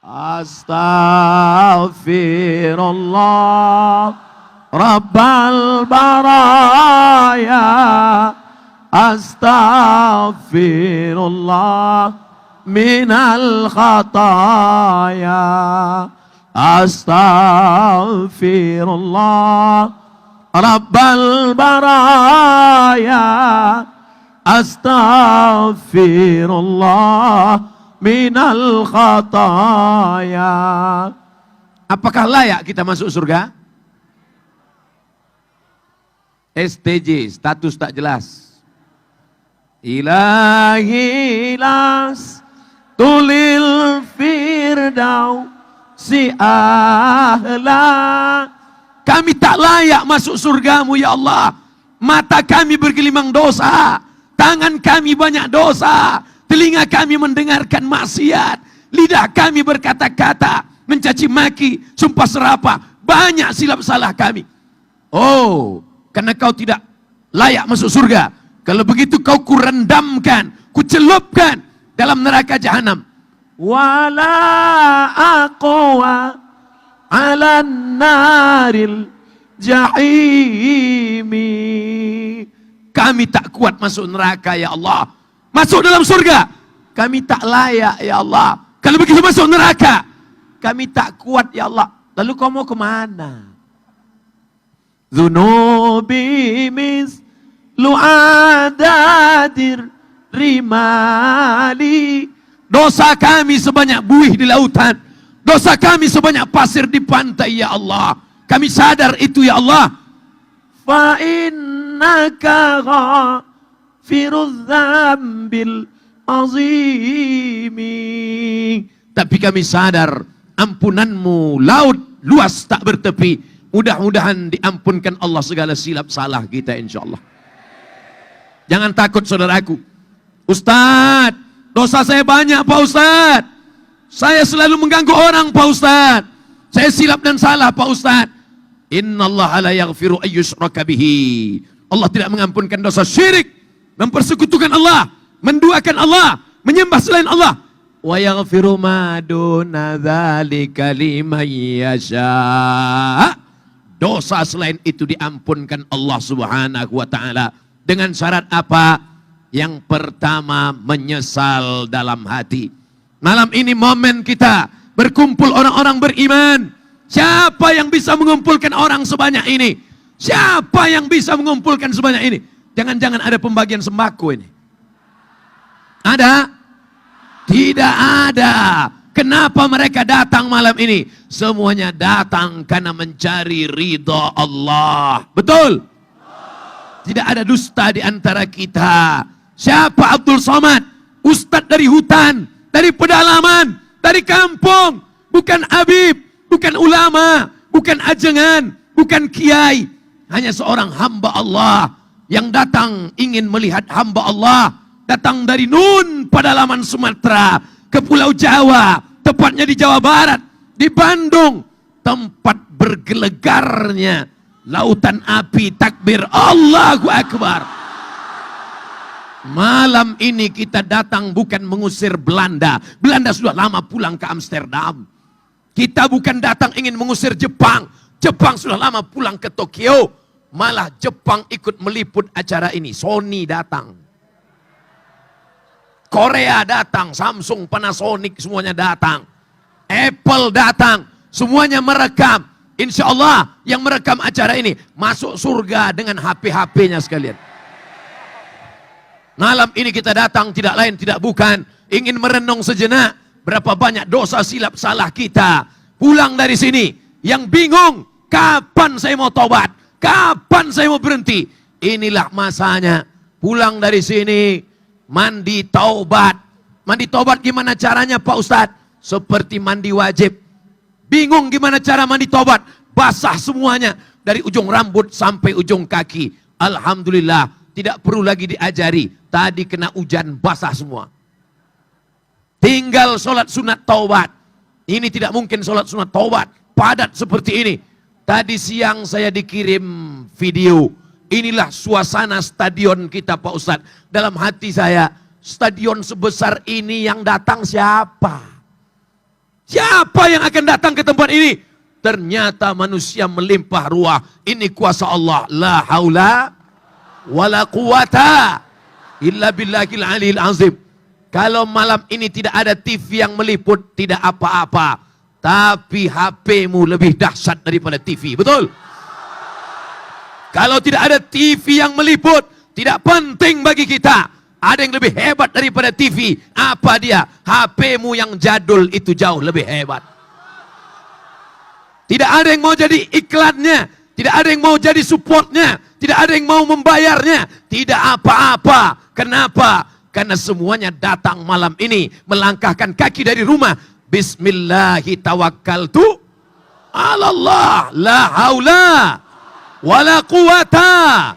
Astaghfirullah Rabbal baraya. Astaghfirullah minal khataya. Astaghfirullah Rabbal baraya. Astaghfirullah minal khataya. Apakah layak kita masuk surga? STJ, status tak jelas. Ilahi las tulil firdaus si ahla. Kami tak layak masuk surgamu ya Allah. Mata kami bergelimang dosa, tangan kami banyak dosa, telinga kami mendengarkan maksiat, lidah kami berkata-kata, mencaci maki, sumpah serapah, banyak silap salah kami. Oh, karena kau tidak layak masuk surga. Kalau begitu kau kurendamkan, kucelupkan dalam neraka jahanam. Wala aqwa ala naril jahimi. Kami tak kuat masuk neraka ya Allah. Masuk dalam surga kami tak layak ya Allah. Kalau begitu masuk neraka kami tak kuat ya Allah. Lalu kau mau kemana? Zunubi mislu adadir rimali. Dosa kami sebanyak buih di lautan, dosa kami sebanyak pasir di pantai ya Allah. Kami sadar itu ya Allah. Fa innaka ghafirudz dzambil azimi. Tapi kami sadar ampunanmu laut luas tak bertepi. Mudah-mudahan diampunkan Allah segala silap salah kita insyaallah. Jangan takut saudaraku. Ustaz, dosa saya banyak Pak Ustaz. Saya selalu mengganggu orang Pak Ustaz. Saya silap dan salah Pak Ustaz. Innallaha la yaghfiru ayyushraka bihi. Allah tidak mengampunkan dosa syirik, mempersekutukan Allah, menduakan Allah, menyembah selain Allah. Wa yaghfiru ma duna dzalika liman yasha. Dosa selain itu diampunkan Allah Subhanahu wa taala dengan syarat apa? Yang pertama, menyesal dalam hati. Malam ini momen kita berkumpul orang-orang beriman. Siapa yang bisa mengumpulkan orang sebanyak ini? Siapa yang bisa mengumpulkan sebanyak ini? Jangan-jangan ada pembagian sembako ini. Ada? Tidak ada. Kenapa mereka datang malam ini? Semuanya datang karena mencari ridha Allah. Betul? Tidak ada dusta di antara kita. Siapa Abdul Somad? Ustadz dari hutan, dari pedalaman, dari kampung. Bukan Habib, bukan ulama, bukan ajengan, bukan kiai. Hanya seorang hamba Allah yang datang ingin melihat hamba Allah. Datang dari Nun, pedalaman Sumatera, ke Pulau Jawa, tepatnya di Jawa Barat, di Bandung, tempat bergelegarnya lautan api takbir Allahu Akbar. Malam ini kita datang bukan mengusir Belanda. Belanda sudah lama pulang ke Amsterdam. Kita bukan datang ingin mengusir Jepang. Jepang sudah lama pulang ke Tokyo. Malah Jepang ikut meliput acara ini. Sony datang. Korea datang, Samsung, Panasonic semuanya datang. Apple datang, semuanya merekam. Insya Allah yang merekam acara ini masuk surga dengan HP-HP-nya sekalian. Malam ini kita datang tidak lain tidak bukan ingin merenung sejenak berapa banyak dosa silap salah kita. Pulang dari sini yang bingung kapan saya mau tobat, kapan saya mau berhenti. Inilah masanya. Pulang dari sini mandi taubat. Mandi taubat gimana caranya Pak Ustadz? Seperti mandi wajib. Bingung gimana cara mandi taubat? Basah semuanya dari ujung rambut sampai ujung kaki. Alhamdulillah tidak perlu lagi diajari. Tadi kena hujan basah semua. Tinggal sholat sunat taubat. Ini tidak mungkin sholat sunat taubat padat seperti ini. Tadi siang saya dikirim video. Inilah suasana stadion kita Pak Ustadz. Dalam hati saya, stadion sebesar ini yang datang siapa? Siapa Apa yang akan datang ke tempat ini? Ternyata manusia melimpah ruah. Ini kuasa Allah. La haula wala quwata illa billahil aliyil azim. Kalau malam ini tidak ada TV yang meliput, tidak apa-apa. Tapi HP-mu lebih dahsyat daripada TV. Betul? Kalau tidak ada TV yang meliput, tidak penting bagi kita. Ada yang lebih hebat daripada TV. Apa dia? HP-mu yang jadul itu jauh lebih hebat. Tidak ada yang mau jadi iklannya. Tidak ada yang mau jadi supportnya. Tidak ada yang mau membayarnya. Tidak apa-apa. Kenapa? Karena semuanya datang malam ini. Melangkahkan kaki dari rumah. Bismillahi tawakkaltu ala Allah. La haula wala quwata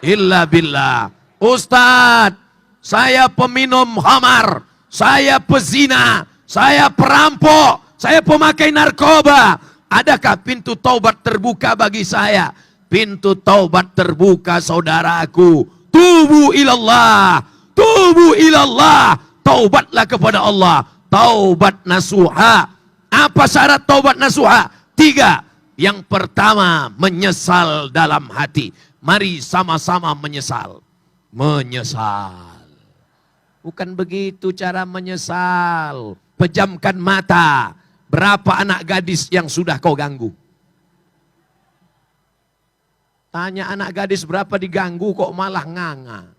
illa billah. Ustaz, saya peminum khamar, saya pezina, saya perampok, saya pemakai narkoba. Adakah pintu taubat terbuka bagi saya? Pintu taubat terbuka, saudaraku. Tubu ilallah, tubu ilallah. Taubatlah kepada Allah. Taubat nasuha. Apa syarat taubat nasuha? 3. Yang pertama, menyesal dalam hati. Mari sama-sama menyesal. Menyesal. Bukan begitu cara menyesal. Pejamkan mata. Berapa anak gadis yang sudah kau ganggu? Tanya anak gadis berapa diganggu kok malah nganga.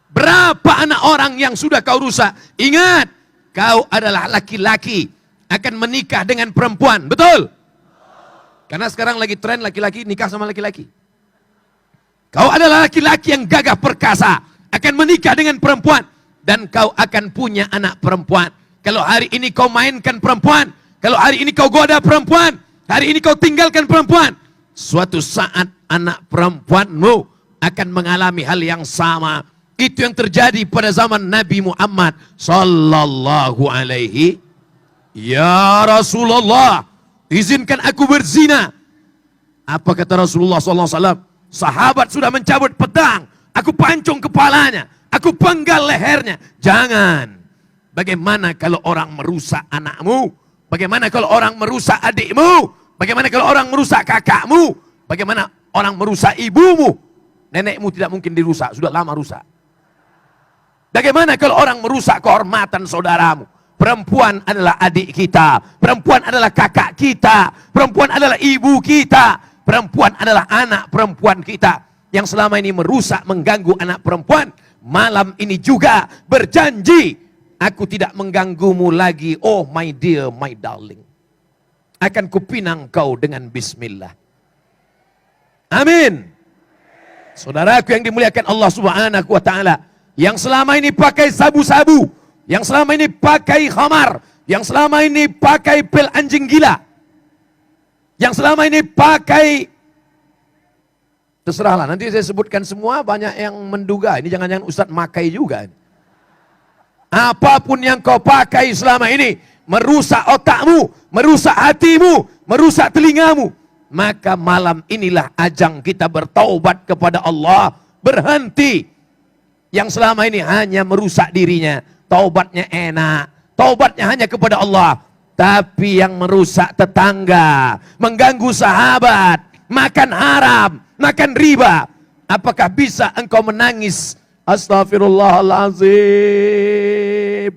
Berapa anak orang yang sudah kau rusak? Ingat, kau adalah laki-laki. Akan menikah dengan perempuan. Betul? Karena sekarang lagi tren laki-laki nikah sama laki-laki. Kau adalah laki-laki yang gagah perkasa. Akan menikah dengan perempuan. Dan kau akan punya anak perempuan. Kalau hari ini kau mainkan perempuan. Kalau hari ini kau goda perempuan. Hari ini kau tinggalkan perempuan. Suatu saat anak perempuanmu akan mengalami hal yang sama. Itu yang terjadi pada zaman Nabi Muhammad sallallahu alaihi. Ya Rasulullah, izinkan aku berzina. Apa kata Rasulullah sallallahu alaihi wasallam? Sahabat sudah mencabut pedang. Aku pancung kepalanya. Aku penggal lehernya. Jangan. Bagaimana kalau orang merusak anakmu? Bagaimana kalau orang merusak adikmu? Bagaimana kalau orang merusak kakakmu? Bagaimana orang merusak ibumu? Nenekmu tidak mungkin dirusak, sudah lama rusak. Bagaimana kalau orang merusak kehormatan saudaramu? Perempuan adalah adik kita. Perempuan adalah kakak kita. Perempuan adalah ibu kita. Perempuan adalah anak perempuan kita. Yang selama ini merusak, mengganggu anak perempuan. Malam ini juga berjanji. Aku tidak mengganggumu lagi. Oh my dear, my darling. Akan kupinang kau dengan bismillah. Amin. Saudaraku yang dimuliakan Allah subhanahu wa ta'ala. Yang selama ini pakai sabu-sabu. Yang selama ini pakai khamar. Yang selama ini pakai pil anjing gila. Yang selama ini pakai... Terserahlah, nanti saya sebutkan semua, banyak yang menduga. Ini jangan-jangan Ustadz makai juga. Apapun yang kau pakai selama ini, merusak otakmu, merusak hatimu, merusak telingamu. Maka malam inilah ajang kita bertaubat kepada Allah. Berhenti. Yang selama ini hanya merusak dirinya. Taubatnya enak. Taubatnya hanya kepada Allah. Tapi yang merusak tetangga, mengganggu sahabat, makan haram, makan riba. Apakah bisa engkau menangis? Astaghfirullahaladzim.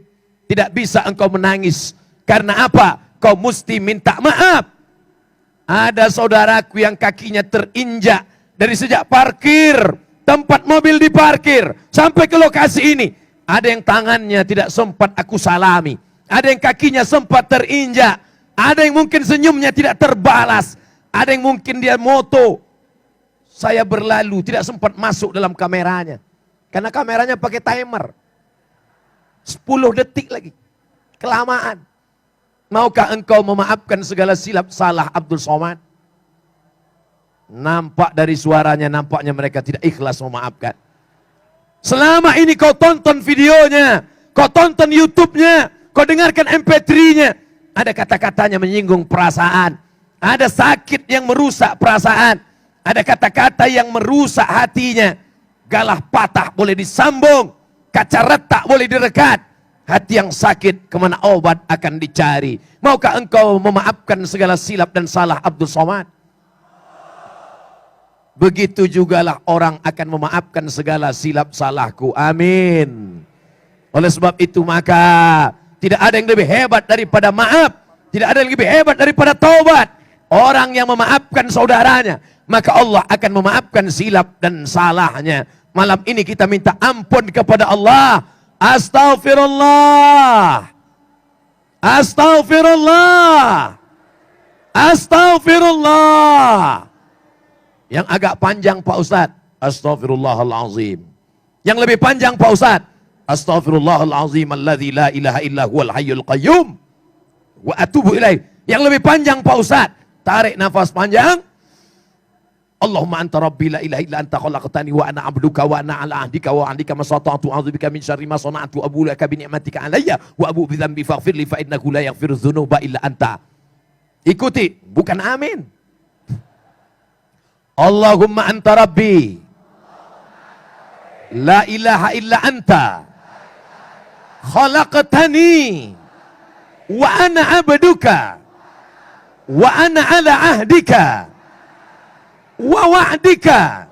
Tidak bisa engkau menangis. Karena apa? Kau mesti minta maaf. Ada saudaraku yang kakinya terinjak dari sejak parkir, tempat mobil diparkir, sampai ke lokasi ini. Ada yang tangannya tidak sempat aku salami. Ada yang kakinya sempat terinjak. Ada yang mungkin senyumnya tidak terbalas. Ada yang mungkin dia moto. Saya berlalu, tidak sempat masuk dalam kameranya. Karena kameranya pakai timer. 10 detik lagi. Kelamaan. Maukah engkau memaafkan segala silap salah Abdul Somad? Nampak dari suaranya, nampaknya mereka tidak ikhlas memaafkan. Selama ini kau tonton videonya, kau tonton YouTube-nya, kau dengarkan MP3-nya. Ada kata-katanya menyinggung perasaan. Ada sakit yang merusak perasaan. Ada kata-kata yang merusak hatinya. Galah patah boleh disambung, kaca retak boleh direkat. Hati yang sakit, kemana obat akan dicari? Maukah engkau memaafkan segala silap dan salah Abdul Somad? Begitu jugalah orang akan memaafkan segala silap salahku. Amin. Oleh sebab itu maka tidak ada yang lebih hebat daripada maaf. Tidak ada yang lebih hebat daripada taubat. Orang yang memaafkan saudaranya, maka Allah akan memaafkan silap dan salahnya. Malam ini kita minta ampun kepada Allah. Astaghfirullah. Astaghfirullah. Astaghfirullah. Yang agak panjang Pak Ustadz, astaghfirullahalazim. Yang lebih panjang Pak Ustadz, astaghfirullahalazim alladzi la ilaha illa huwal hayyul qayyum wa atubu ilaih. Yang lebih panjang Pak Ustadz, tarik nafas panjang. Allahumma anta rabbi la ilaha illa anta khalaqtani wa ana abduka wa ana ala ahdika wa ahdika masata'tu a'udzubika min syarri ma sana'tu abu laka bi ni'matika alayya wa abu bi dzambi faghfir li fa innahu la yaghfiru dzunuba illa anta. Ikuti, bukan amin. Allahumma anta rabbi la ilaha illa anta khalaqtani wa ana abduka wa ana ala ahdika wa wa'dika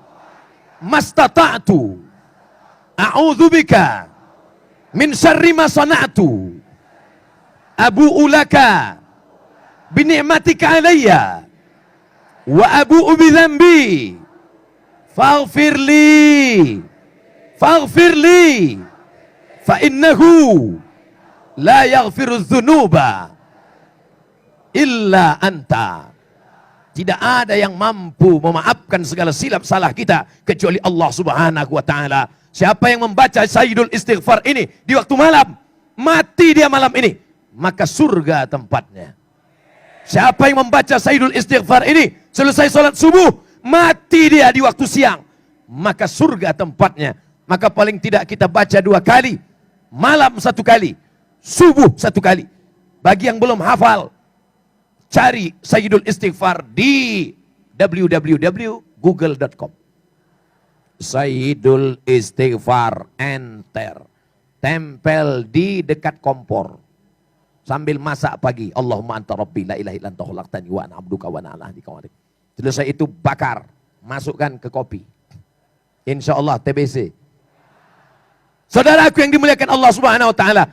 mastata'tu a'udzubika min syarri ma sana'tu abu'u laka bi ni'matika alayya wa abu'u bi dzambi faghfir li fa innahu la yaghfiru dzunuba illa anta. Tidak ada yang mampu memaafkan segala silap salah kita kecuali Allah Subhanahu wa taala. Siapa yang membaca Sayyidul Istighfar ini di waktu malam, mati dia malam ini, maka surga tempatnya. Siapa yang membaca Sayyidul Istighfar ini selesai salat subuh, mati dia di waktu siang, maka surga tempatnya. Maka paling tidak kita baca 2 kali, malam 1 kali, subuh 1 kali. Bagi yang belum hafal, cari Sayyidul Istighfar di www.google.com. Sayyidul Istighfar, enter. Tempel di dekat kompor. Sambil masak pagi. Allahumma anta rabbi la ilaha illa anta khalaqtani wa ana abduka wa ana ala ahdika wa wa'dika. Selesai itu bakar, masukkan ke kopi. Insya Allah TBC. Saudaraku yang dimuliakan Allah Subhanahu wa taala,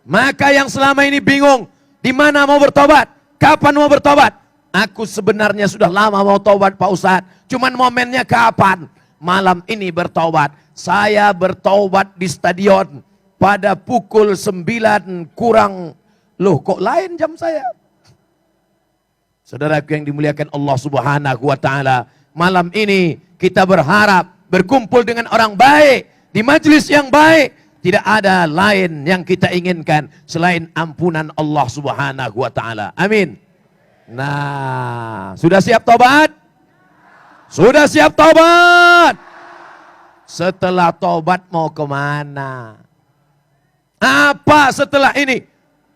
maka yang selama ini bingung di mana mau bertobat, kapan mau bertobat? Aku sebenarnya sudah lama mau tobat Pak Ustadz. Cuman momennya kapan? Malam ini bertobat. Saya bertobat di stadion pada pukul 9 kurang. Loh kok lain jam saya? Saudaraku yang dimuliakan Allah Subhanahu wa taala, malam ini kita berharap berkumpul dengan orang baik di majelis yang baik. Tidak ada lain yang kita inginkan selain ampunan Allah Subhanahu wa taala. Amin. Nah, sudah siap tobat? Sudah siap tobat? Setelah tobat mau kemana? Apa setelah ini?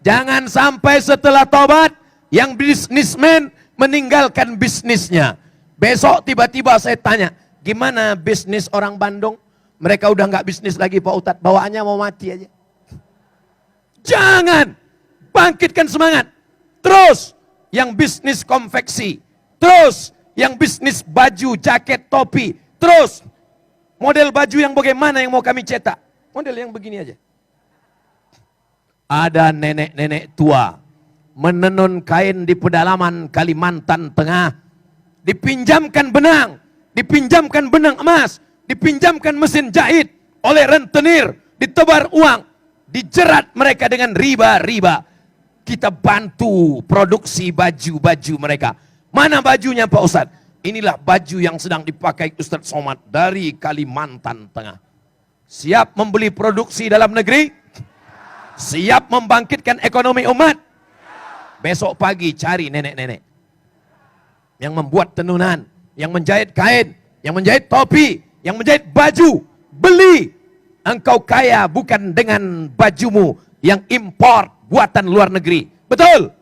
Jangan sampai setelah tobat yang bisnismen meninggalkan bisnisnya. Besok tiba-tiba saya tanya, gimana bisnis orang Bandung? Mereka udah nggak bisnis lagi Pak Ustadz, bawaannya mau mati aja. Jangan, bangkitkan semangat. Terus yang bisnis konveksi, terus yang bisnis baju, jaket, topi, terus model baju yang bagaimana yang mau kami cetak? Model yang begini aja. Ada nenek-nenek tua menenun kain di pedalaman Kalimantan Tengah, dipinjamkan benang emas, dipinjamkan mesin jahit oleh rentenir, ditebar uang, dijerat mereka dengan riba. Kita bantu produksi baju-baju mereka. Mana bajunya Pak Ustadz? Inilah baju yang sedang dipakai Ustadz Somad dari Kalimantan Tengah. Siap membeli produksi dalam negeri? Siap membangkitkan ekonomi umat? Besok pagi cari nenek-nenek yang membuat tenunan, yang menjahit kain, yang menjahit topi, yang menjahit baju. Beli. Engkau kaya bukan dengan bajumu yang impor buatan luar negeri. Betul?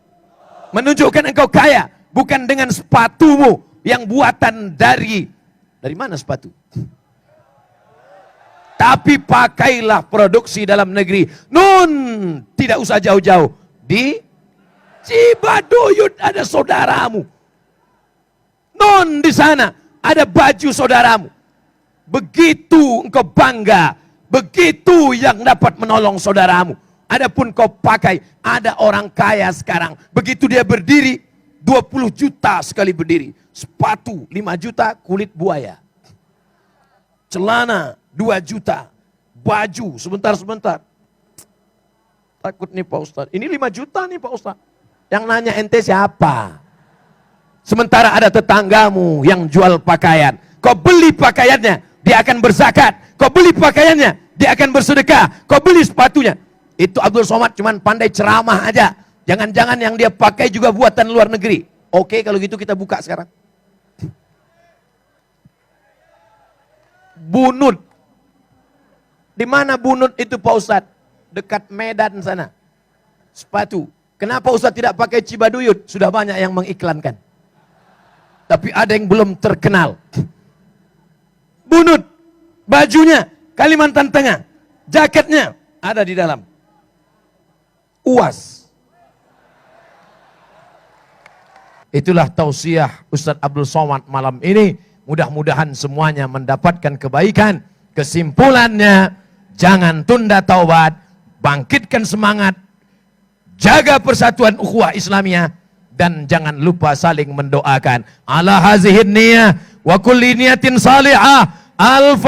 Menunjukkan engkau kaya bukan dengan sepatumu yang buatan dari mana sepatu? Tapi pakailah produksi dalam negeri. Nun, tidak usah jauh-jauh. Di Cibaduyut ada saudaramu. Nun, di sana ada baju saudaramu. Begitu engkau bangga, begitu yang dapat menolong saudaramu. Adapun kau pakai, ada orang kaya sekarang, begitu dia berdiri, 20 juta sekali berdiri. Sepatu 5 juta, kulit buaya. Celana 2 juta. Baju sebentar-sebentar. Takut nih Pak Ustadz. Ini 5 juta nih Pak Ustadz. Yang nanya ente siapa? Sementara ada tetanggamu yang jual pakaian. Kau beli pakaiannya, dia akan berzakat. Kau beli pakaiannya, dia akan bersedekah. Kau beli sepatunya. Itu Abdul Somad cuman pandai ceramah aja. Jangan-jangan yang dia pakai juga buatan luar negeri. Oke, kalau gitu kita buka sekarang. Bunut. Di mana Bunut itu Pak Ustadz? Dekat Medan sana. Sepatu. Kenapa Ustadz tidak pakai Cibaduyut? Sudah banyak yang mengiklankan. Tapi ada yang belum terkenal. Bunut. Bajunya Kalimantan Tengah. Jaketnya ada di dalam. UAS. Itulah tausiah Ustadz Abdul Somad malam ini. Mudah-mudahan semuanya mendapatkan kebaikan. Kesimpulannya, jangan tunda taubat, bangkitkan semangat, jaga persatuan ukhuwah Islamiyah, dan jangan lupa saling mendoakan. Ala hazihin niyah wa kulli niyatin salihah. Al-Fatihah.